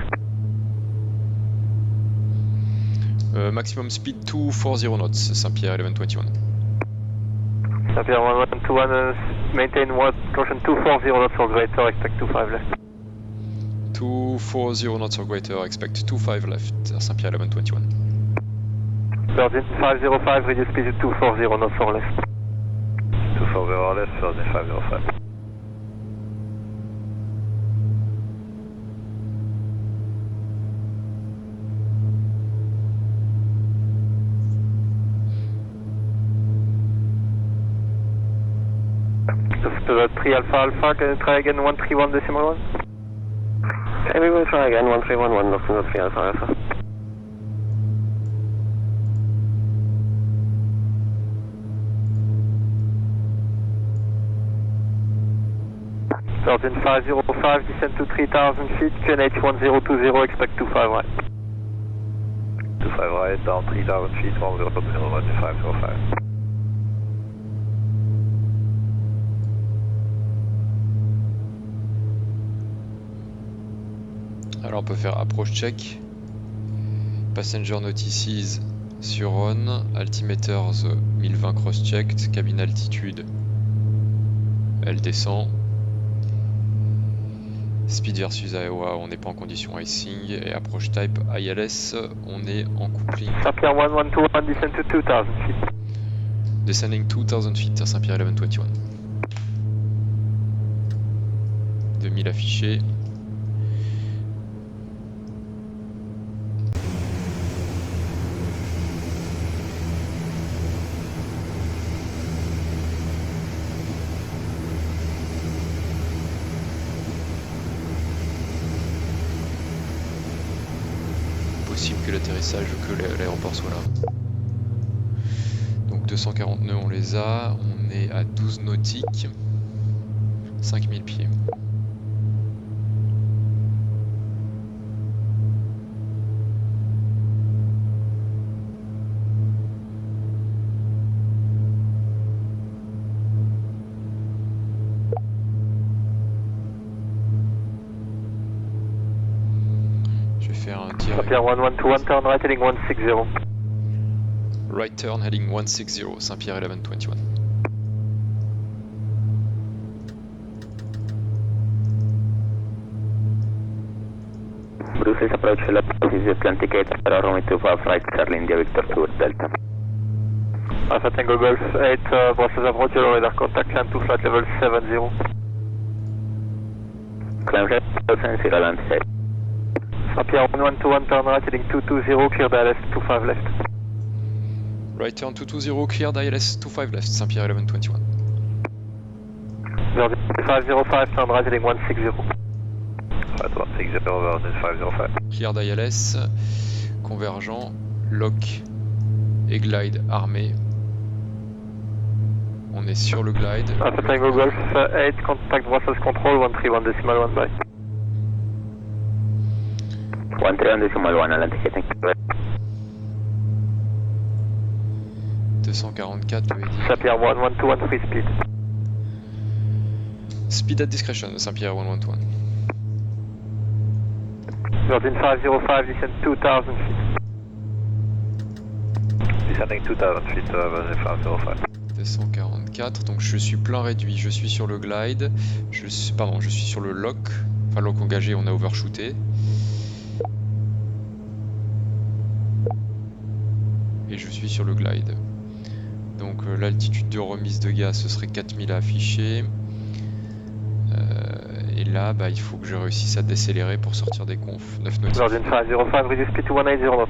Maximum speed 240 knots, Saint-Pierre 1121. Saint-Pierre 1121, maintain what, caution 240 knots or greater, expect 25 left. 240 knots or greater, expect 25 left, Saint-Pierre 1121. Virgin 505, reduce speed to 240 knots or left. 240 or left, Virgin 505. To 3 Alpha Alpha, can you try again 131.1? Okay, we will try again 1311, Lufthansa 3 Alpha Alpha. Virgin 505, descend to 3000 feet, QNH 1020, expect 25 right. 25 right, down 3000 feet, 1020, Virgin 505. Alors on peut faire approach check, passenger notices sur on, altimeters 1020 cross checked, cabine altitude, elle descend, speed versus Iowa, on n'est pas en condition icing, et approach type ILS, on est en coupling. Saint-Pierre 1121, descend to 2000 feet. Descending 2000 feet, Saint-Pierre 1121. 2000 affichés. Possible que l'atterrissage ou que l'aéroport soit là. Donc 240 nœuds on les a, on est à 12 nautiques, 5000 pieds. Faire un direct. Saint-Pierre 1121, turn right heading 160. Right turn heading 160, Saint-Pierre 1121. Bruce is approach is Atlantic 8, runway 25 right, Charlie India Victor 2 Delta. Alpha Tango Golf 8, Brussels approach, yellow radar contact, climb to flight level 70. Climb level 70, land safe. Saint-Pierre 1121, turn right heading 220, clear DLS 25 left. Right turn 220, cleared ILS 25 left, Saint-Pierre 1121. Virgin 505, turn right heading 160. Right 160, Virgin 505. Cleared ILS, convergent, lock et glide armé. On est sur le glide. Alpha Tango Golf 8, contact Brussels control 131 decimal 1 by. 131 decimal 1, Atlantic 8. 244, le heading. Saint-Pierre 1121, free speed. Speed at discretion, Saint-Pierre 1121. Virgin 505, descend 2000 feet. Descending 2000 feet, Virgin 505. 244, donc je suis plein réduit, je suis sur le glide, je suis sur le lock, enfin lock engagé, on a overshooté. Et je suis sur le glide. Donc l'altitude de remise de gaz ce serait 4000 à afficher. Et là il faut que je réussisse à décélérer pour sortir des confs. 9 nautiques. Virgin 505, reduce speed to 180 knots.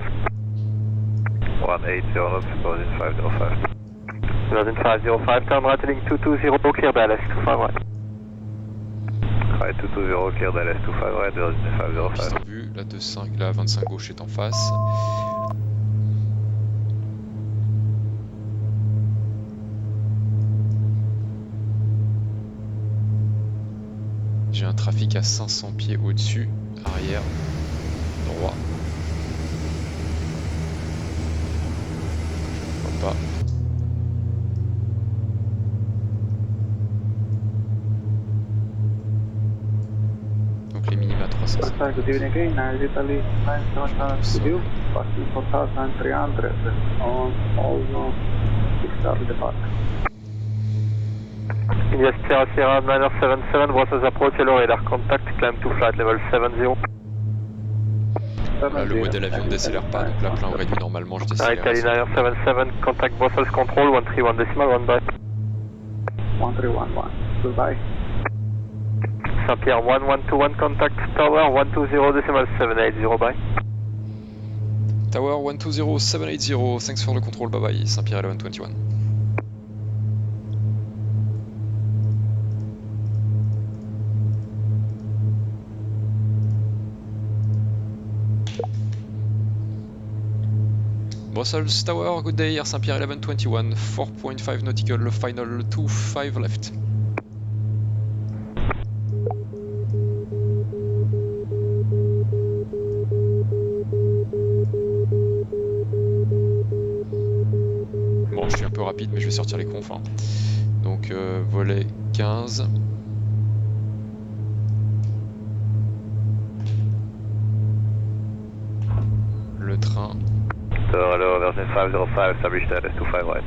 180 knots, Virgin 505. Virgin 505, turn right heading 220, clear DLS 25 right. Right 220, clear DLS 25 right, Virgin 505. Piste en vue, la 25 gauche est en face. J'ai un trafic à 500 pieds au-dessus, arrière, droit. Je ne vois pas. Donc les minima 350. Good evening again, Italy 977 studio, passing 4300 on all start depart. Yes, Sierra 977, Brussels approach, yellow radar contact, climb to flight level 70. Là, le modèle avion ne décélère pas, donc là plein réduit, normalement je décélère. Italy 977, contact Brussels control 131 decimal 1 by. 1311, goodbye. Saint-Pierre 1121, contact tower 120 decimal 780 by. Tower 120 780, thanks for the control, bye bye, Saint-Pierre 1121. Brussels Tower, good day, Air Saint-Pierre 1121, 4.5 nautical, final 25 left. je suis un peu rapide, mais je vais sortir les confs. Hein. Donc, volet 15. Le train. So, hello, version 505, establish status 25 right.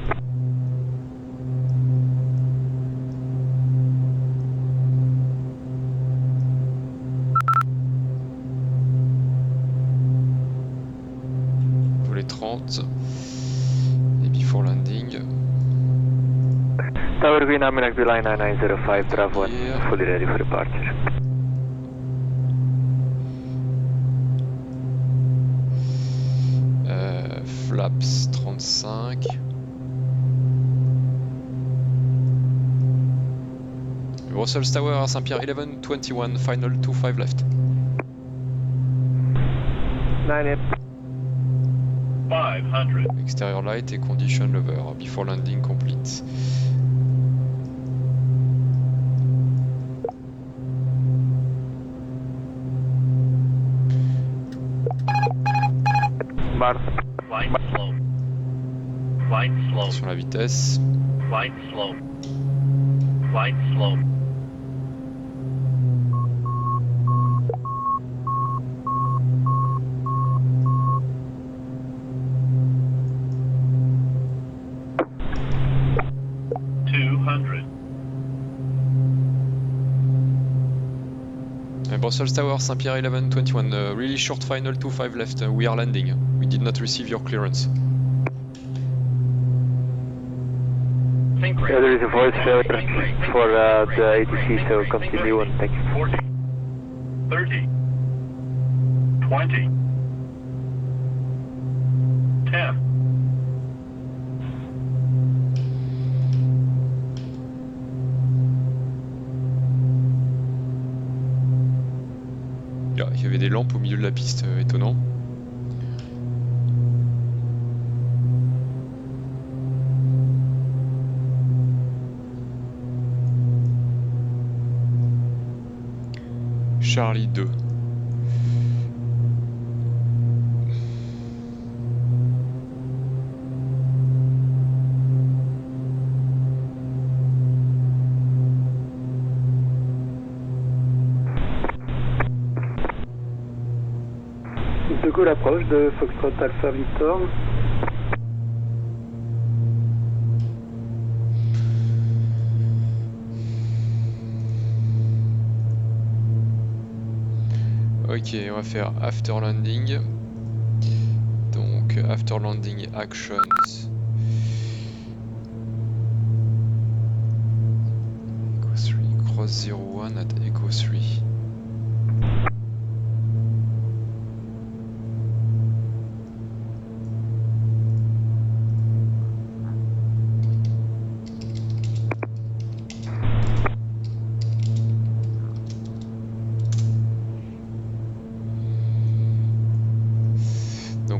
Volet 30. Et before landing. Tower Green, Aminak Line 9905, Bravo 1, fully ready for departure. Flaps 35. Brussels Tower à Saint-Pierre 1121, final 25 left. 9 500. Exterior light et condition lover, before landing complete. Bar. Flight slow. Flight slow. Sur la vitesse. Flight slow. Flight slow. Brussels Tower, Saint-Pierre 1121, really short final 25 left, we are landing. We did not receive your clearance. Yeah, there is a voice failure for the ATC, so continue and thank you. 40, 30, 20, 10. Ah, il y avait des lampes au milieu de la piste, étonnant. Charlie 2. De Gaulle approche de Foxtrot Alpha Victor. Ok, on va faire after landing. Donc, after landing actions. Echo 3, cross 01 at Echo 3.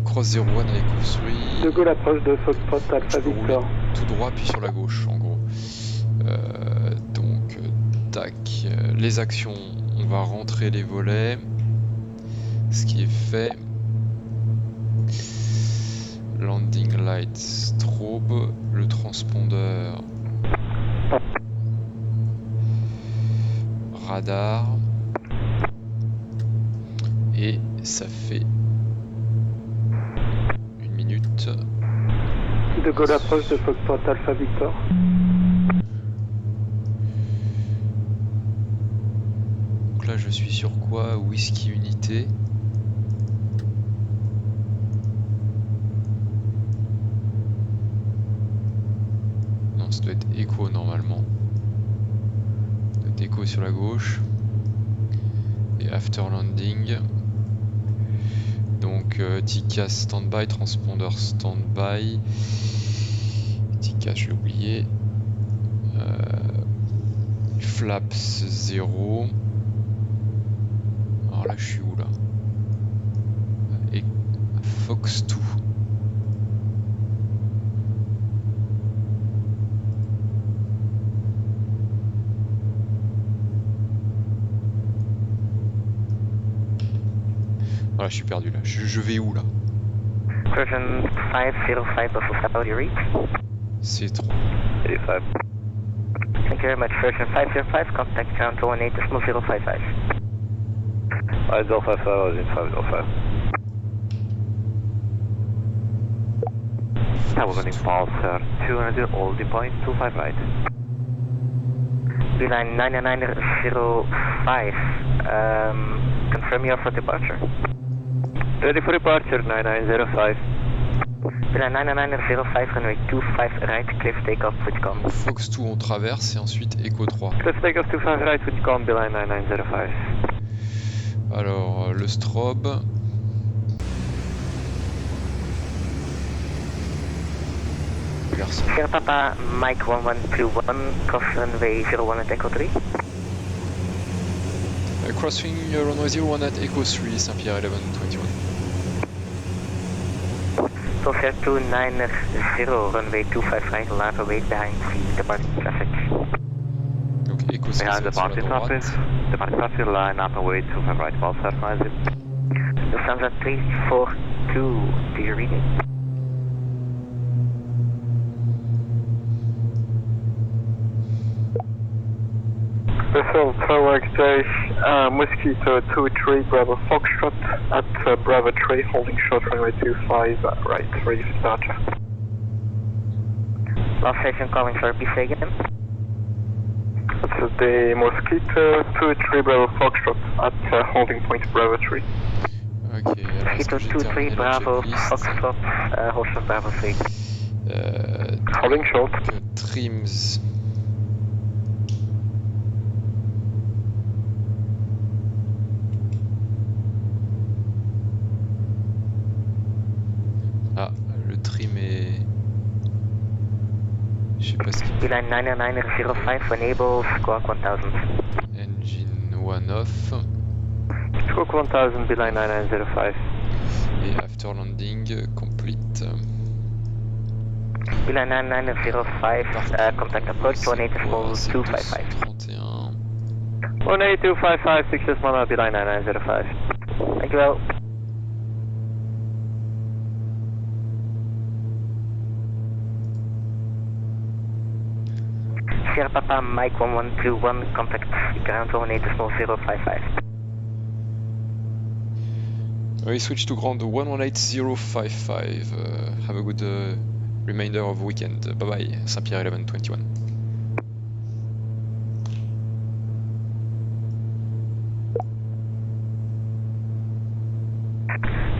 Cross 01 à Echo 3. De Gaulle approche de Foxtrot Alpha Victor. Tout droit puis sur la gauche en gros. Donc tac, les actions, on va rentrer les volets. Ce qui est fait. Landing light strobe, le transpondeur. Radar. Et ça fait De Gaulle approche de Foxtrot Alpha Victor. Donc là je suis sur quoi? Whisky unité. Non, ça doit être Echo normalement. Ça doit être Echo sur la gauche. Et after landing. Donc TCAS standby, transpondeur standby. TCAS, j'ai oublié. Flaps 0. Alors là, je suis où là? Et Fox 2. Voilà, je suis perdu là. Je vais où là? Version 505 of Saudi reach. C3. 85. Thank you very much. Version 505, contact ground 118.055. 5055, Rosin 505. Tower running pulse 200, holding point 25 right. Beeline 9905, confirm your for departure. Ready for departure, 9905. Beeline 9905, runway 25 right, cliff takeoff, switchcom. Fox 2 on traverse et ensuite Echo 3. Cliff takeoff 25 right, switchcom, Beeline 9905. Alors le strobe. Personne. Sierra Papa, Mike 1121, cross runway 01 at Echo 3. Crossing runway 01 at Echo 3, Saint-Pierre 1121. Sophia 290, runway 25 right, later wait behind the departing traffic. Donc Echo 3 Behind sur la departing droite. traffic, departing traffic line up and wait 25 right, pulse 90. Lufthansa 342, do you read it? Vessel Tower Exchange, Mosquito 23 Bravo Foxtrot at Bravo 3, holding short runway 25 right, ready for departure. Last station calling for BC again. That's the Mosquito 23 Bravo Foxtrot at holding point Bravo 3. Ok, alors est-ce Mosquito que j'ai 23 terminé la Bravo checklist? Foxtrot, hold short Bravo 3. Holding short. Trims. Ah, le trim est... Je sais pas ce qu'il Beeline 9905, enable squawk 1000. Engine one off. Squawk 1000, Beeline 9905. Et after landing complete. Beeline 9905, contact approach 180.255. 31. 18255, success Mana, Beeline 9905. Thank you well. Sierra Papa, Mike 1121, contact ground 180.055. We switch to ground 118055. Have a good remainder of weekend. Bye bye, Saint-Pierre 1121.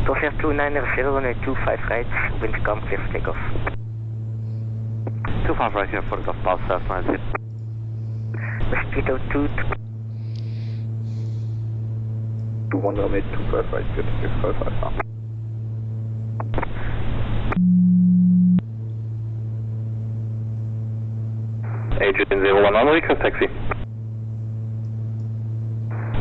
Sofia 290, runway 25 right, windcom, clear for takeoff. 25 right here for the pulse 90. Mosquito 2, 1 runway 25 right, good, 655 now. Agent 011, request taxi.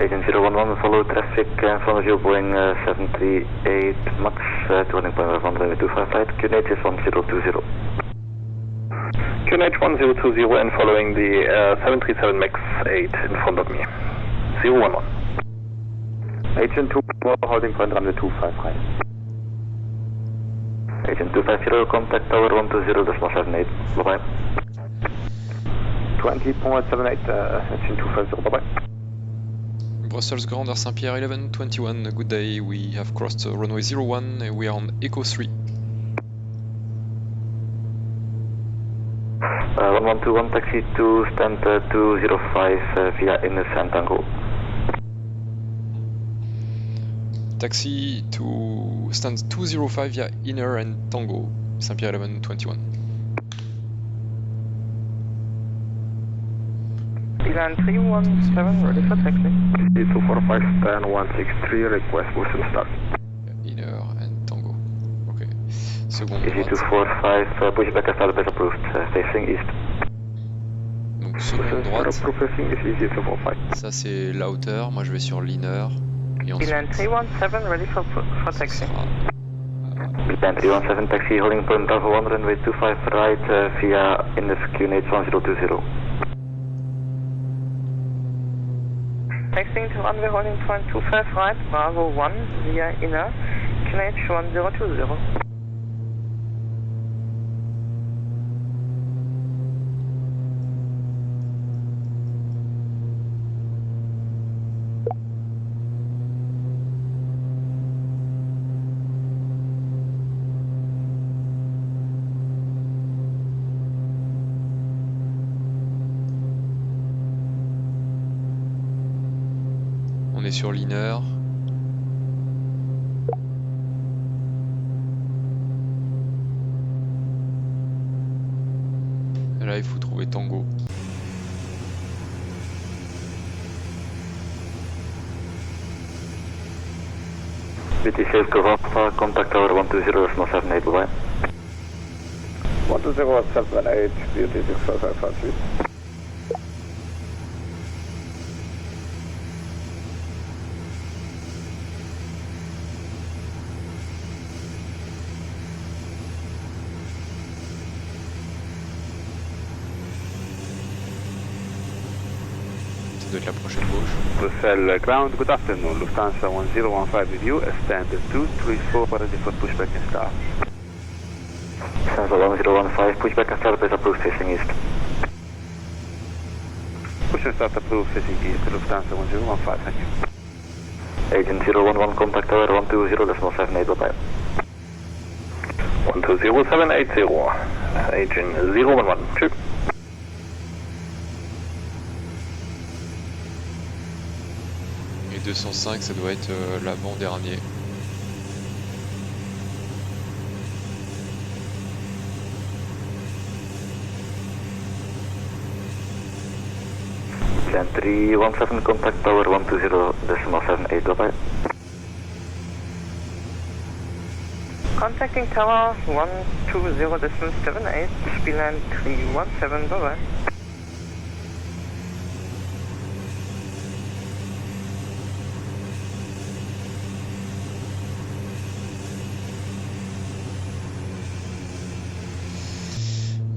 Agent 011, follow traffic in front of you, Boeing 738 MAX, to running point of runway 25 right, QNH is 1020. QNH 1020 and following the 737 MAX 8 in front of me. 011. Agent 2, holding point runway 25 right. Agent 250, contact tower 120.78, bye bye. 20.78, Agent 250, bye bye. Brussels Ground Air Saint-Pierre 1121. Good day. We have crossed runway 01 and we are on Echo 3. 1121 taxi to stand 205 via inner San Tango. Taxi to stand 205 via Inner and Tango, Saint-Pierre 1121. Beeline 317, ready for taxi. 245, stand 163, request boost and start. Inner and Tango. Ok. Seconde Easy droite. 245, pushback and start approved, facing east. Donc seconde droite. Processing is easy 245. Ça c'est la hauteur. Moi je vais sur l'inner. Et ensuite. Beeline 317, ready for taxi. Beeline 317 taxi, holding point Bravo 1, runway 25 right via inner QNH 1020. Taxiing to runway holding point 25 right, Bravo 1 via inner, QNH 1020. On est sur Liner. Et là, il faut trouver Tango. BT6 cover, contact tower 120.78, bye-bye. 120.78, BT6 Ça doit être la prochaine gauche. Brussels ground, good afternoon. Lufthansa 1015 with you, standard 234 ready for pushback and start. Lufthansa 1015, pushback and start, please approve facing east. Push and start approved facing east, Lufthansa 1015, thank you. Agent 011, contact tower 120.78, bye-bye. 120.780, Agent 011, true. Et 205, ça doit être l'avant-dernier. Jan 317, contact tower 120.78, bye-bye. Contacting tower 120.78, Spielland 317, bye-bye.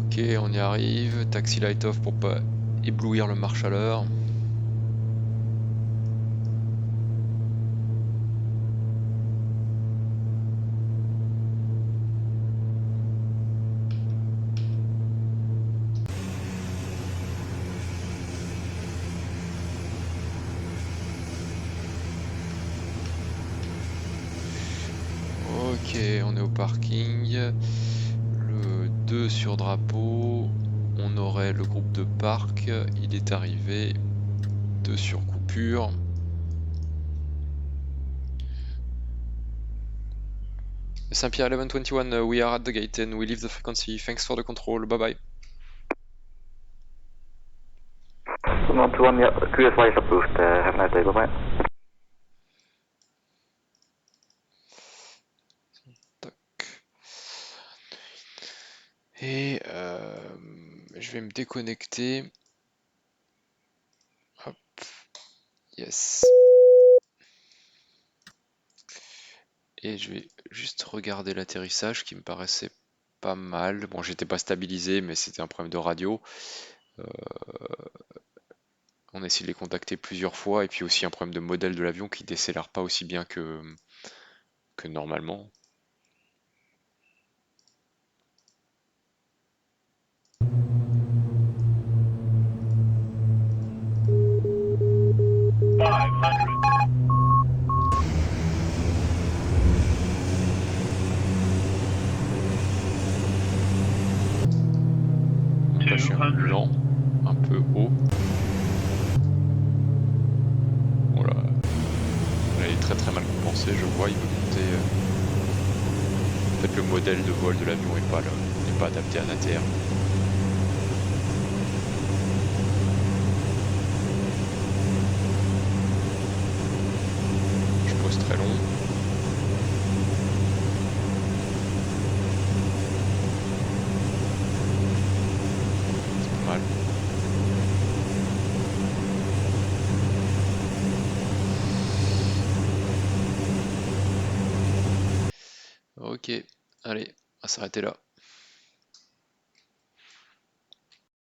Ok, on y arrive. Taxi light off pour pas éblouir le marche-alleur. Ok, on est au parking. Le 2 sur drapeau. On aurait le groupe de parc. Il est arrivé. 2 sur coupure. Saint-Pierre 1121, we are at the gate and we leave the frequency. Thanks for the control. Bye bye. 121, yeah, QSY is approved. Have a nice day, bye-bye. Et je vais me déconnecter. Hop. Yes. Et je vais juste regarder l'atterrissage qui me paraissait pas mal. Bon, j'étais pas stabilisé, mais c'était un problème de radio. On a essayé de les contacter plusieurs fois, et puis aussi un problème de modèle de l'avion qui décélère pas aussi bien que normalement. Là, je suis un peu lent, un peu haut. Voilà. Là, il est très mal compensé, je vois, il veut monter. En fait, le modèle de vol de l'avion n'est pas adapté à un ATR. Je pose très long. C'est pas mal. Ok, allez, on va s'arrêter là.